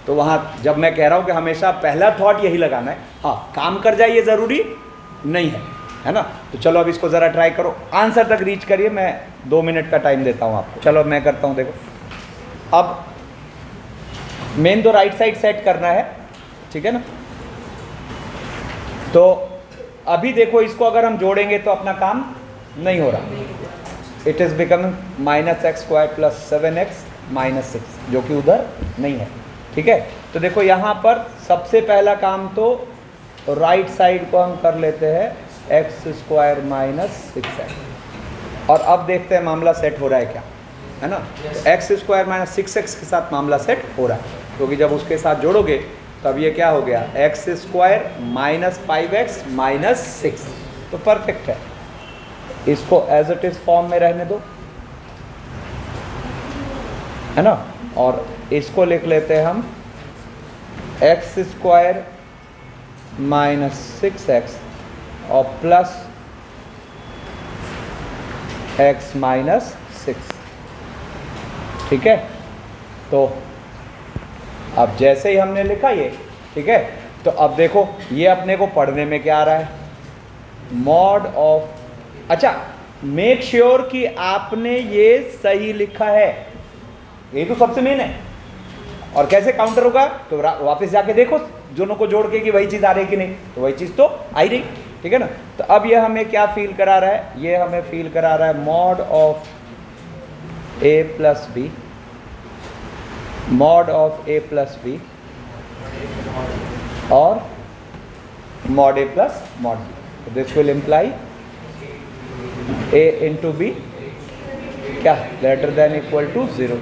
तो वहाँ जब मैं कह रहा हूँ कि हमेशा पहला थॉट यही लगाना है, हाँ काम कर जाए ये ज़रूरी नहीं है ना। तो चलो अब इसको ज़रा ट्राई करो, आंसर तक रीच करिए, मैं 2 मिनट का टाइम देता हूँ आपको। चलो मैं करता हूँ। देखो अब मेन तो राइट साइड सेट करना है, ठीक है ना। तो अभी देखो इसको अगर हम जोड़ेंगे तो अपना काम नहीं हो रहा, it is becoming -x² + 7x - 6, जो कि उधर नहीं है, ठीक है। तो देखो यहाँ पर सबसे पहला काम तो राइट साइड को हम कर लेते हैं x² - 6x, और अब देखते हैं मामला सेट हो रहा है क्या, है ना। x² - 6x के साथ मामला सेट हो रहा है, क्योंकि जब उसके साथ जोड़ोगे तब ये क्या हो गया, x² - 5x - 6, तो परफेक्ट है। इसको एज इट इज फॉर्म में रहने दो, है ना। और इसको लिख लेते हैं हम x² - 6x और प्लस x - 6, ठीक है। तो अब जैसे ही हमने लिखा ये, ठीक है। तो अब देखो ये अपने को पढ़ने में क्या आ रहा है, मॉड ऑफ, अच्छा मेक श्योर कि आपने ये सही लिखा है, ये तो सबसे मेन है। और कैसे काउंटर होगा, तो वापस जाके देखो दोनों को जोड़ के कि वही चीज़ आ रही कि नहीं, तो वही चीज़ तो आ ही रही, ठीक है ना। तो अब ये हमें क्या फील करा रहा है, ये हमें फील करा रहा है mod of a plus b, mod of a plus b और mod a plus mod b। This will imply a into b क्या ग्रेटर देन इक्वल टू 0।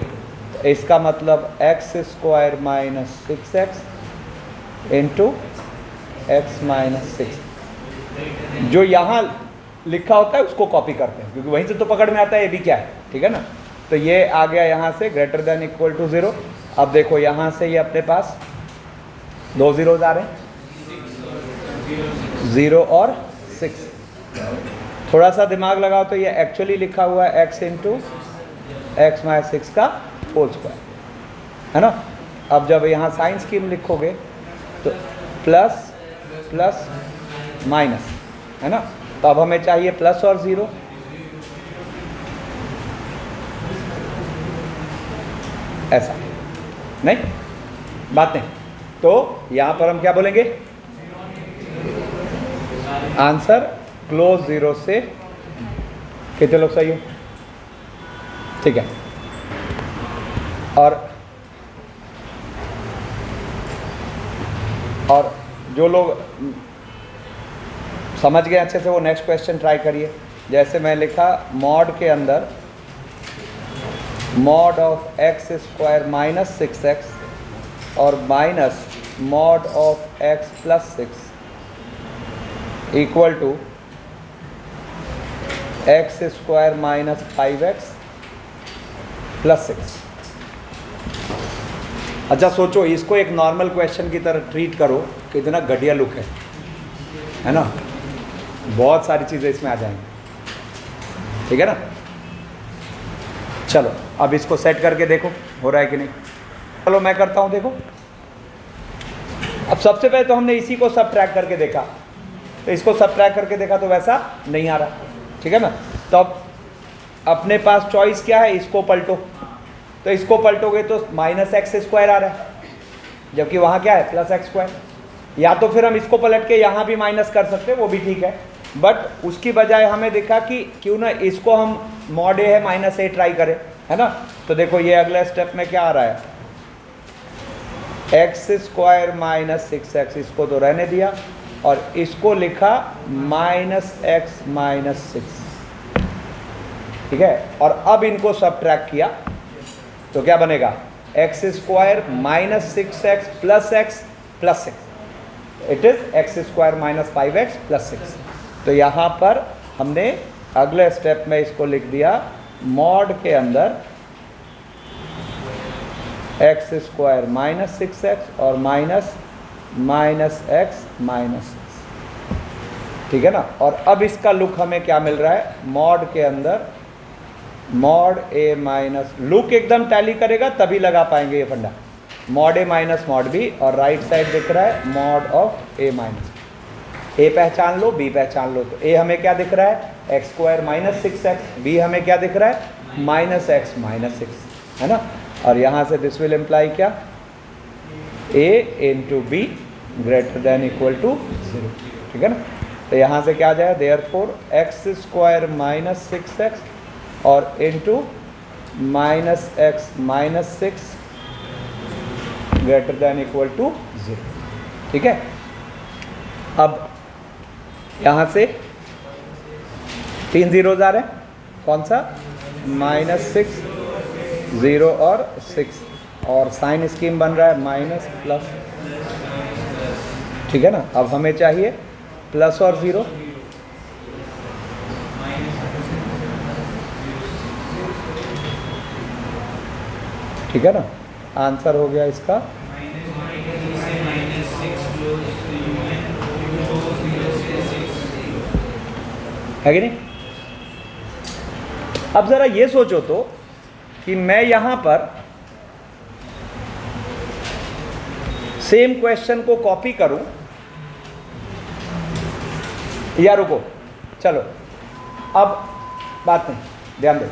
इसका मतलब x square minus 6x into x minus 6। जो यहाँ लिखा होता है उसको कॉपी करते हैं, क्योंकि वहीं से तो पकड़ में आता है ये भी क्या है, ठीक है ना। तो ये आ गया यहाँ से ग्रेटर देन इक्वल टू 0। अब देखो यहाँ से ये अपने पास 2 zeros आ रहे हैं, 0 और 6। थोड़ा सा दिमाग लगाओ तो ये एक्चुअली लिखा हुआ है x इंटू एक्स माइनस 6 का होल स्क्वायर, है ना। अब जब यहाँ साइन स्कीम लिखोगे तो प्लस प्लस माइनस, है ना। तो अब हमें चाहिए प्लस और 0, ऐसा नहीं, बात नहीं। तो यहाँ पर हम क्या बोलेंगे, आंसर क्लोज 0 से कितने लोग सही हो, ठीक है। और जो लोग समझ गए अच्छे से वो नेक्स्ट क्वेश्चन ट्राई करिए। जैसे मैं लिखा मॉड के अंदर mod of x square minus 6x और minus mod of x plus 6 equal to x square minus 5x plus 6। अच्छा सोचो, इसको एक नॉर्मल क्वेश्चन की तरह ट्रीट करो, कितना घटिया लुक है ना। बहुत सारी चीज़ें इसमें आ जाएंगी, ठीक है ना। चलो अब इसको सेट करके देखो हो रहा है कि नहीं। चलो मैं करता हूँ, देखो। अब सबसे पहले तो हमने इसी को सबट्रैक्ट करके देखा, तो इसको सबट्रैक्ट करके देखा तो वैसा नहीं आ रहा, ठीक है ना। तो अब अपने पास चॉइस क्या है, इसको पलटो। तो इसको पलटोगे तो माइनस एक्स स्क्वायर आ रहा है, जबकि वहाँ क्या है प्लस एक्स स्क्वायर। या तो फिर हम इसको पलट के यहाँ भी माइनस कर सकते हैं, वो भी ठीक है। बट उसकी बजाय हमें देखा कि क्यों ना इसको हम मॉड ए है माइनस ए ट्राई करें, है ना। तो देखो ये अगले स्टेप में क्या आ रहा है, एक्स स्क्वायर माइनस 6x, इसको तो रहने दिया और इसको लिखा माइनस एक्स माइनस 6, ठीक है। और अब इनको सबट्रैक्ट किया तो क्या बनेगा, x square minus 6x plus x plus 6, it is x square minus 5x plus 6। तो यहाँ पर हमने अगले स्टेप में इसको लिख दिया मॉड के अंदर एक्स स्क्वायर माइनस 6x और माइनस माइनस एक्स माइनस 6, ठीक है ना। और अब इसका लुक हमें क्या मिल रहा है, मॉड के अंदर मॉड ए माइनस, लुक एकदम टैली करेगा तभी लगा पाएंगे ये फंडा, मॉड ए माइनस मॉड बी, और राइट साइड दिख रहा है मॉड ऑफ ए माइनस। ए पहचान लो, बी पहचान लो। तो ए हमें क्या दिख रहा है, x square minus 6x, B हमें क्या दिख रहा है माइनस एक्स माइनस 6, है ना। और यहाँ से दिस विल इम्प्लाई क्या, a into b greater than equal to 0, ठीक है ना। तो यहाँ से क्या आ जाए, therefore x square minus 6x और into minus x minus 6 greater than equal to 0, ठीक है। अब यहाँ से 3 zeros आ रहे हैं, कौन सा, माइनस 6 0 और 6, और साइन स्कीम बन रहा है माइनस प्लस, ठीक है ना। अब हमें चाहिए प्लस और 0, ठीक है ना। आंसर हो गया इसका है कि नहीं। अब ज़रा ये सोचो तो कि मैं यहाँ पर सेम क्वेश्चन को कॉपी करूं या रुको, चलो अब बात नहीं, ध्यान दो।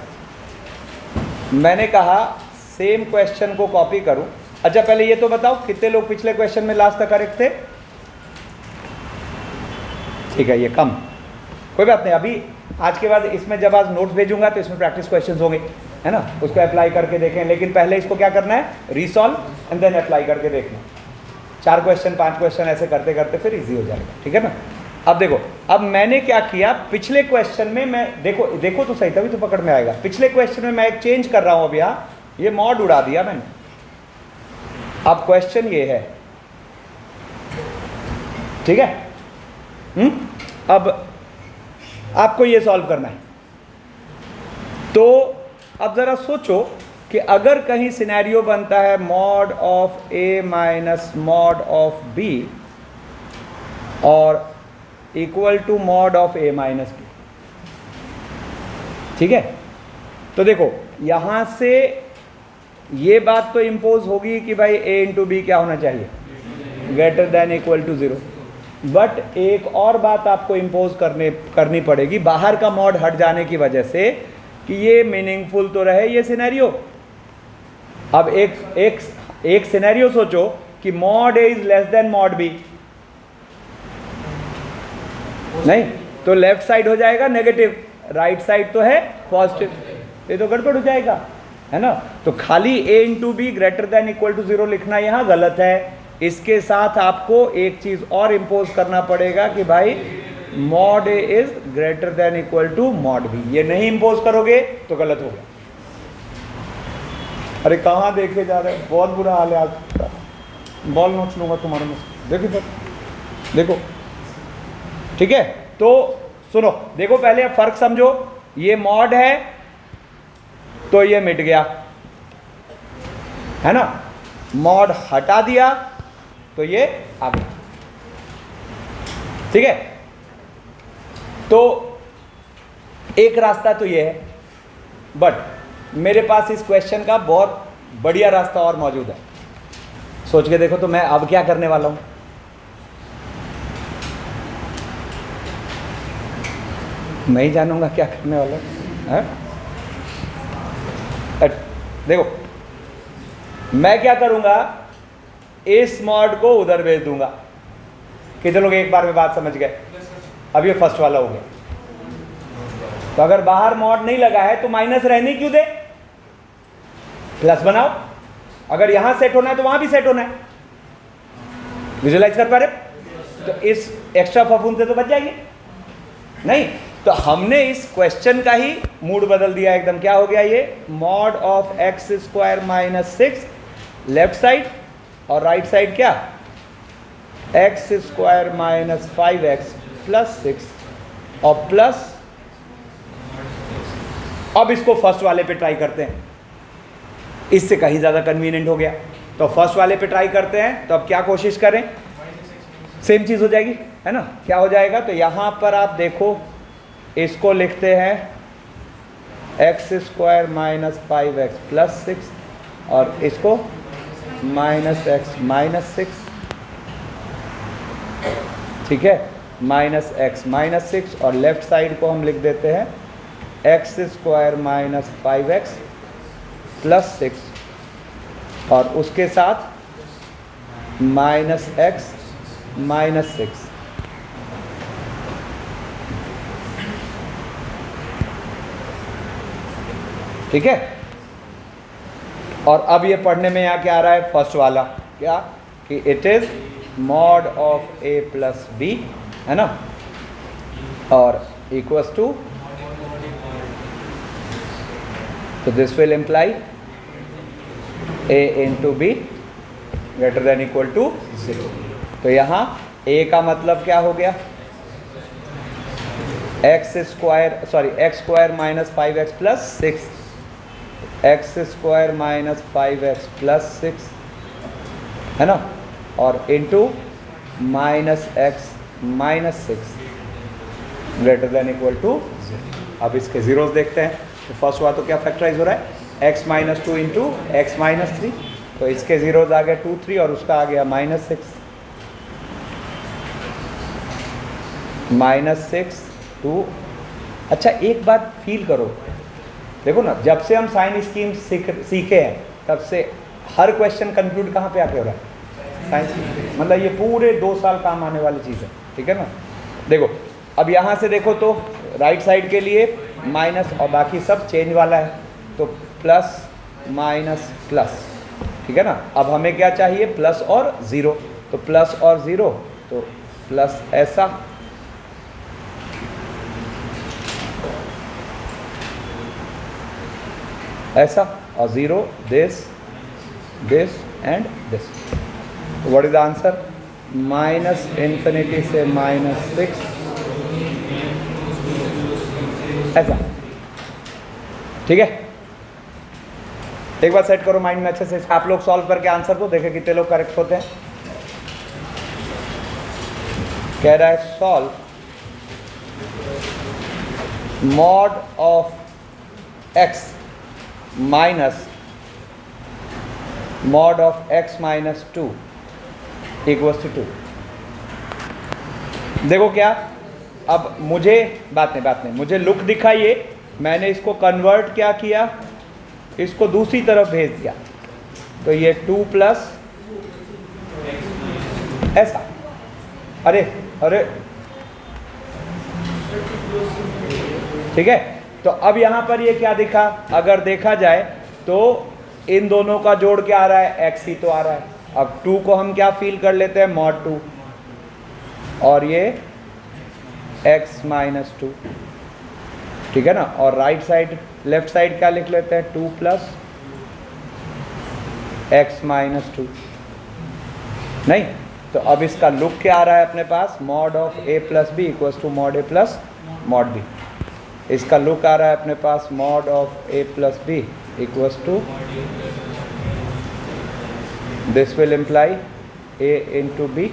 मैंने कहा सेम क्वेश्चन को कॉपी करूं। अच्छा पहले ये तो बताओ कितने लोग पिछले क्वेश्चन में लास्ट तक करेक्ट थे? ठीक है, ये कम, कोई बात नहीं। अभी आज के बाद इसमें जब आज नोट्स भेजूंगा तो इसमें प्रैक्टिस क्वेश्चंस होंगे, है ना, उसको अप्लाई करके देखें। लेकिन पहले इसको क्या करना है, रीसॉल्व एंड देन अप्लाई करके देखना। 4 क्वेश्चन 5 क्वेश्चन ऐसे करते करते फिर इजी हो जाएगा, ठीक है ना। अब देखो, अब मैंने क्या किया, पिछले क्वेश्चन में मैं देखो तो सही, तभी तो पकड़ में आएगा। पिछले क्वेश्चन में मैं एक चेंज कर रहा हूं। अब यहाँ ये मॉड उड़ा दिया मैंने। अब क्वेश्चन ये है, ठीक है। अब आपको ये सॉल्व करना है। तो अब जरा सोचो कि अगर कहीं सिनेरियो बनता है mod of a minus mod of b और equal to mod of a minus b, ठीक है। तो देखो यहां से ये बात तो इम्पोज होगी कि भाई ए इंटू बी क्या होना चाहिए, greater than equal to 0। But एक और बात आपको इम्पोज करनी पड़ेगी बाहर का मॉड हट जाने की वजह से, कि ये मीनिंगफुल तो रहे ये सिनेरियो। अब एक सिनेरियो सोचो कि mod a is less than mod b, नहीं तो लेफ्ट साइड हो जाएगा नेगेटिव, राइट साइड तो है पॉजिटिव, ये तो गड़बड़ हो जाएगा, है ना। तो खाली a into b greater than equal to 0 लिखना यहाँ गलत है। इसके साथ आपको एक चीज और इम्पोज करना पड़ेगा कि भाई mod a is greater than equal to mod b. ये नहीं इम्पोज करोगे तो गलत हो गया। अरे कहाँ देखे जा रहे हैं, बहुत बुरा हाल है आज का। बॉल नोच लूंगा तुम्हारे में, देखो देखो, ठीक है। तो सुनो, देखो पहले अब फर्क समझो। ये मॉड है तो ये मिट गया, है ना। मॉड हटा दिया तो ये आ गया, ठीक है। तो एक रास्ता तो ये है, बट मेरे पास इस क्वेश्चन का बहुत बढ़िया रास्ता और मौजूद है। सोच के देखो तो मैं अब क्या करने वाला हूं। मैं ही जानूंगा क्या करने वाला है। देखो मैं क्या करूंगा, इस मॉड को उधर भेज दूंगा। कितने लोग एक बार में बात समझ गए? अब ये फर्स्ट वाला हो गया। तो अगर बाहर मॉड नहीं लगा है तो माइनस रहने क्यों दे, प्लस बनाओ। अगर यहां सेट होना है तो वहां भी सेट होना है। विजुअलाइज कर पा रहे? तो इस एक्स्ट्रा फफूंद से तो बच जाएंगे नहीं। तो हमने इस क्वेश्चन का ही मूड बदल दिया एकदम। क्या हो गया ये, mod of x square minus 6 left side और राइट साइड क्या, x square minus 5x plus 6 और प्लस। अब इसको फर्स्ट वाले पे ट्राई करते हैं, इससे कहीं ज़्यादा कन्वीनियंट हो गया। तो फर्स्ट वाले पे ट्राई करते हैं। तो अब क्या कोशिश करें, सेम चीज़ हो जाएगी, है ना। क्या हो जाएगा, तो यहाँ पर आप देखो, इसको लिखते हैं x square minus 5x plus 6 और इसको माइनस एक्स माइनस 6, ठीक है, माइनस एक्स माइनस 6। और लेफ्ट साइड को हम लिख देते हैं x square minus 5x plus 6 और उसके साथ माइनस एक्स माइनस 6। ठीक है। और अब ये पढ़ने में यहाँ क्या आ रहा है, फर्स्ट वाला क्या, कि it is mod of a plus b, है ना, और इक्वल्स टू, तो this will imply a into b greater than equal to 0। तो यहाँ ए का मतलब क्या हो गया, x square minus 5x plus 6, x square minus 5x plus 6, है ना, और into minus x minus 6 greater than equal to 0। अब इसके जीरोस देखते हैं। तो फर्स्ट हुआ तो क्या फैक्टराइज हो रहा है, x minus 2 into x minus 3, तो इसके ज़ीरोज़ आ गए 2 3 और उसका आ गया -6 -6 2। अच्छा एक बात फील करो, देखो ना, जब से हम साइन स्कीम सीखे हैं तब से हर क्वेश्चन कंक्लूड कहाँ पे आके हो रहा है? Sign scheme. मतलब ये पूरे 2 साल काम आने वाली चीज़ है, ठीक है ना। देखो अब यहाँ से देखो तो राइट साइड के लिए माइनस और बाकी सब चेंज वाला है, तो प्लस माइनस प्लस, ठीक है ना। अब हमें क्या चाहिए? प्लस और ज़ीरो, तो प्लस और ज़ीरो तो प्लस ऐसा, ऐसा, और zero this this and this. What is the answer? -∞ से -6 ऐसा, ठीक है। एक बार सेट करो माइंड में अच्छे से, आप लोग सॉल्व करके आंसर दो, देखें कितने लोग करेक्ट होते हैं। कह रहा है solve mod of x minus mod of x minus 2 equals to 2। देखो क्या, अब मुझे बात नहीं, मुझे लुक दिखाइए, मैंने इसको कन्वर्ट क्या किया, इसको दूसरी तरफ भेज दिया, तो ये 2 प्लस ऐसा, अरे अरे, ठीक है। तो अब यहाँ पर ये क्या दिखा, अगर देखा जाए तो इन दोनों का जोड़ क्या आ रहा है? x ही तो आ रहा है। अब 2 को हम क्या फील कर लेते हैं? mod 2, और ये x माइनस 2, ठीक है ना। और राइट साइड लेफ्ट साइड क्या लिख लेते हैं? 2 प्लस x माइनस 2, नहीं। तो अब इसका लुक क्या आ रहा है अपने पास? Mod of a plus b equals to mod a plus mod b. इसका लुक आ रहा है अपने पास mod of a plus b equals to, this will imply a into b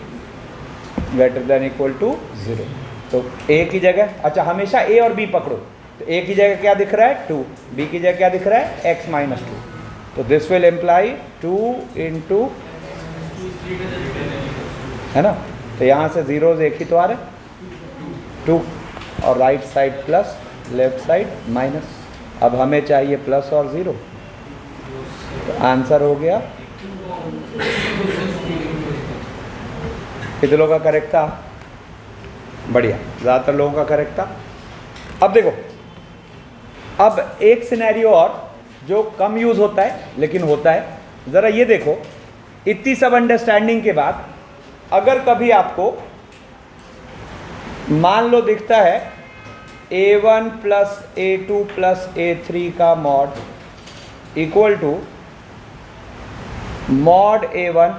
greater than equal to 0। तो a की जगह, अच्छा हमेशा a और b पकड़ो, तो a की जगह क्या दिख रहा है? 2, b की जगह क्या दिख रहा है? x minus 2। तो दिस विल इम्प्लाई 2 इंटू, है ना। तो यहाँ से ज़ीरोज़ एक ही तो आ रहे, 2 और right side plus, left side minus. अब हमें चाहिए प्लस और 0, तो आंसर हो गया। कितने लोगों का करेक्ट था? बढ़िया, ज़्यादातर लोगों का करेक्ट था। अब देखो, अब एक सिनेरियो और जो कम यूज़ होता है लेकिन होता है, ज़रा ये देखो, इतनी सब अंडरस्टैंडिंग के बाद अगर कभी आपको मान लो दिखता है a1 plus a2 plus a3 का mod equal to mod a1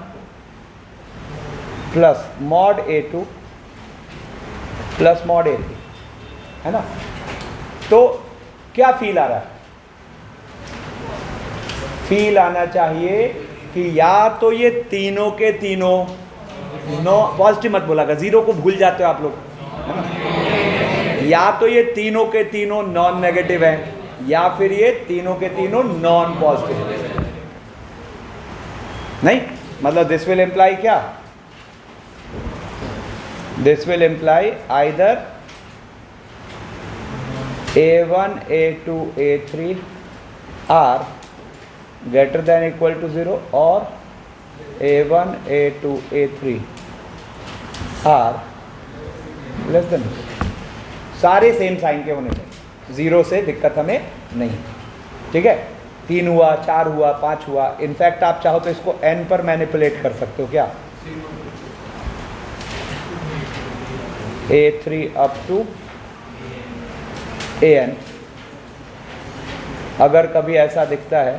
plus mod a2 plus mod a3, है ना। तो क्या फील आ रहा है? फील आना चाहिए कि या तो ये तीनों के तीनों, नो पॉजिटिव मत बोला, जीरो को भूल जाते हो आप लोग, है ना। या तो ये तीनों के तीनों नॉन नेगेटिव हैं, या फिर ये तीनों के तीनों नॉन पॉजिटिव हैं। नहीं, मतलब दिस विल इम्प्लाई क्या? This will imply either a1 a2 a3 are greater than equal to 0 और a1 a2 a3 are less than. सारे सेम साइन के होने चाहिए, 0 से दिक्कत हमें नहीं, ठीक है। 3 हुआ, 4 हुआ, 5 हुआ, इनफैक्ट आप चाहो तो इसको n पर मैनिपुलेट कर सकते हो क्या? a3 up to an। अगर कभी ऐसा दिखता है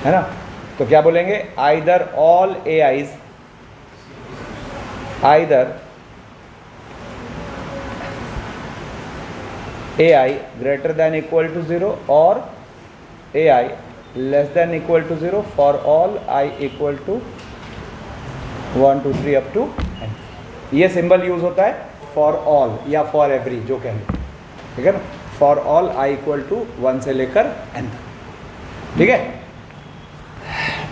ना, तो क्या बोलेंगे? Either all ai's, either ai greater than equal to 0 और ai less than equal to 0 for all i equal to 1 2 3 up to n। ये सिंबल यूज होता है फॉर ऑल या फॉर एवरी, जो कहेंगे, ठीक है ना, for all i equal to 1 से लेकर n तक। ठीक है,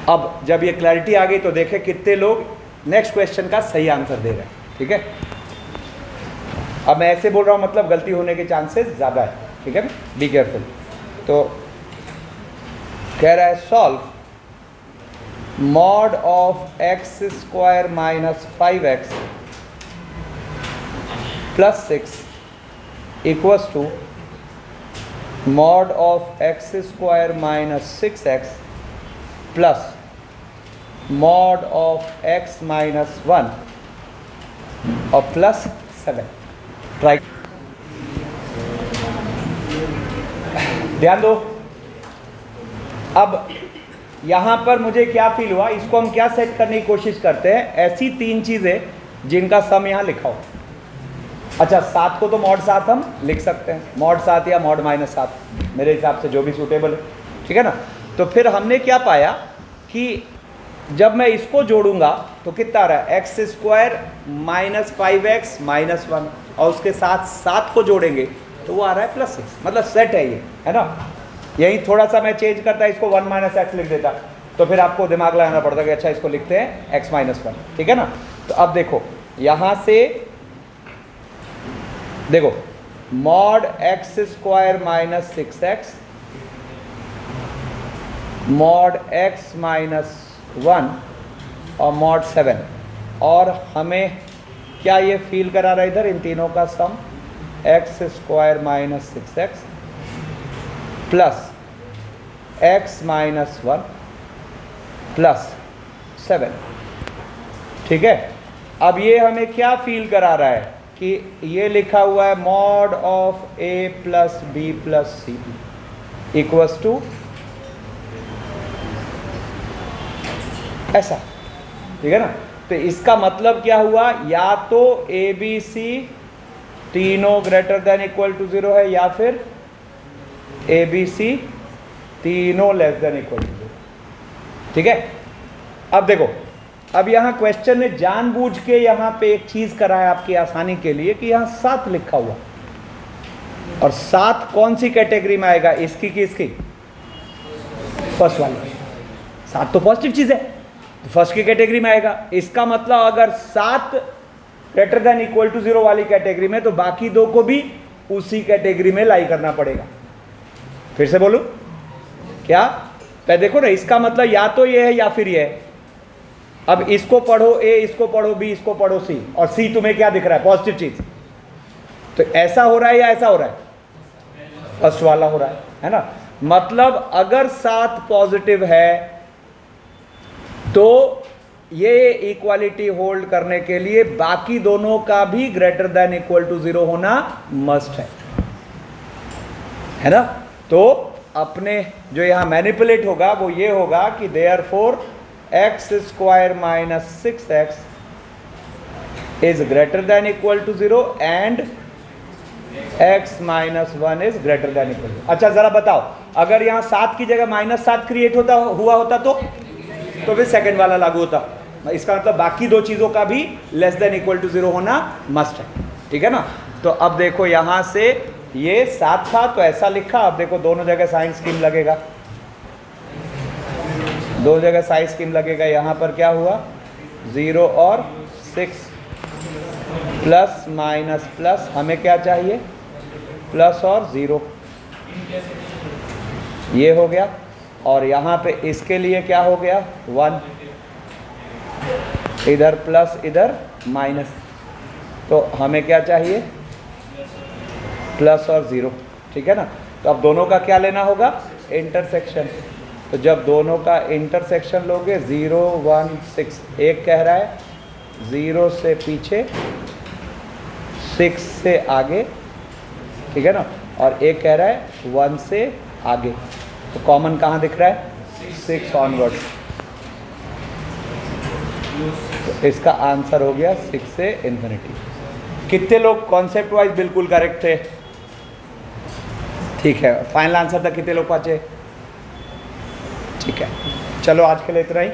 अब जब ये क्लैरिटी आ गई तो देखें कितने लोग नेक्स्ट क्वेश्चन का सही आंसर दे रहे हैं। ठीक है, अब मैं ऐसे बोल रहा हूँ मतलब गलती होने के चांसेस ज़्यादा है। ठीक है, बी केयरफुल। तो कह रहा है solve mod of x square minus 5x plus 6 equals to mod of x square minus 6x plus mod of x minus 1 और प्लस 7। ट्राई, ध्यान दो। अब यहाँ पर मुझे क्या फील हुआ, इसको हम क्या सेट करने की कोशिश करते हैं, ऐसी 3 चीज़ें जिनका सम यहाँ लिखा हो। अच्छा, 7 को तो मॉड 7 हम लिख सकते हैं, मॉड 7 या मॉड माइनस 7, मेरे हिसाब से जो भी सूटेबल है। ठीक है ना, तो फिर हमने क्या पाया कि जब मैं इसको जोड़ूंगा तो कितना आ रहा है, x square minus 5x minus 1, और उसके साथ 7 को जोड़ेंगे तो वो आ रहा है प्लस 6, मतलब सेट है ये, है ना। यही थोड़ा सा मैं चेंज करता, इसको 1 माइनस एक्स लिख देता, तो फिर आपको दिमाग लगाना पड़ता कि अच्छा इसको लिखते हैं x माइनस 1। ठीक है ना, तो अब देखो यहाँ से देखो mod x square minus 6x mod x minus 1 और मॉड 7, और हमें क्या ये फील करा रहा है इधर इन तीनों का sum, x square minus 6x plus x minus 1 plus 7। ठीक है, अब ये हमें क्या फील करा रहा है कि ये लिखा हुआ है mod of a plus b plus c equals to ऐसा। ठीक है ना, तो इसका मतलब क्या हुआ, या तो ए बी सी तीनों ग्रेटर देन इक्वल टू 0 है, या फिर ए बी सी तीनों लेस देन इक्वल टू 0। ठीक है, अब देखो, अब यहाँ क्वेश्चन ने जानबूझ के यहाँ पे एक चीज़ करा है आपकी आसानी के लिए कि यहाँ 7 लिखा हुआ, और 7 कौन सी कैटेगरी में आएगा, इसकी कि इसकी, फर्स्ट वाली। 7 तो पॉजिटिव चीज़ है, तो फर्स्ट की कैटेगरी में आएगा। इसका मतलब अगर 7 ग्रेटर देन इक्वल टू 0 वाली कैटेगरी में, तो बाकी 2 को भी उसी कैटेगरी में लाई करना पड़ेगा। फिर से बोलूं क्या, पहले देखो ना, इसका मतलब या तो ये है या फिर ये है। अब इसको पढ़ो ए, इसको पढ़ो बी, इसको पढ़ो सी, और सी तुम्हें क्या दिख रहा है, पॉजिटिव चीज। तो ऐसा हो रहा है या ऐसा हो रहा है, फर्स्ट वाला हो रहा है ना। मतलब अगर 7 पॉजिटिव है तो ये इक्वालिटी होल्ड करने के लिए बाकी दोनों का भी ग्रेटर देन इक्वल टू 0 होना मस्ट है ना। तो अपने जो यहाँ मैनिपुलेट होगा वो ये होगा कि therefore x square minus 6x is greater than equal to 0 and x minus 1 is greater than equal to. अच्छा जरा बताओ, अगर यहाँ 7 की जगह -7 क्रिएट हुआ होता तो फिर सेकंड वाला लागू होता। इसका मतलब बाकी 2 चीज़ों का भी लेस देन इक्वल टू 0 होना मस्ट है। ठीक है ना। तो अब देखो यहाँ से ये 7 था तो ऐसा लिखा, अब देखो दोनों जगह साइन स्कीम लगेगा, दो जगह साइन स्कीम लगेगा। यहाँ पर क्या हुआ, 0 और 6 प्लस माइनस प्लस, हमें क्या चाहिए, प्लस और 0, ये हो गया। और यहाँ पे इसके लिए क्या हो गया, 1, इधर प्लस इधर माइनस, तो हमें क्या चाहिए, प्लस और 0। ठीक है ना। तो अब दोनों का क्या लेना होगा, इंटरसेक्शन। तो जब दोनों का इंटरसेक्शन लोगे 0 1 6, एक कह रहा है 0 से पीछे 6 से आगे, ठीक है ना, और एक कह रहा है 1 से आगे। तो कॉमन कहाँ दिख रहा है, 6 ऑनवर्ड। तो इसका आंसर हो गया 6 से इन्फिनिटी। कितने लोग कॉन्सेप्ट वाइज बिल्कुल करेक्ट थे, ठीक है। फाइनल आंसर तक कितने लोग पहुँचे, ठीक है। चलो आज के लिए इतना ही।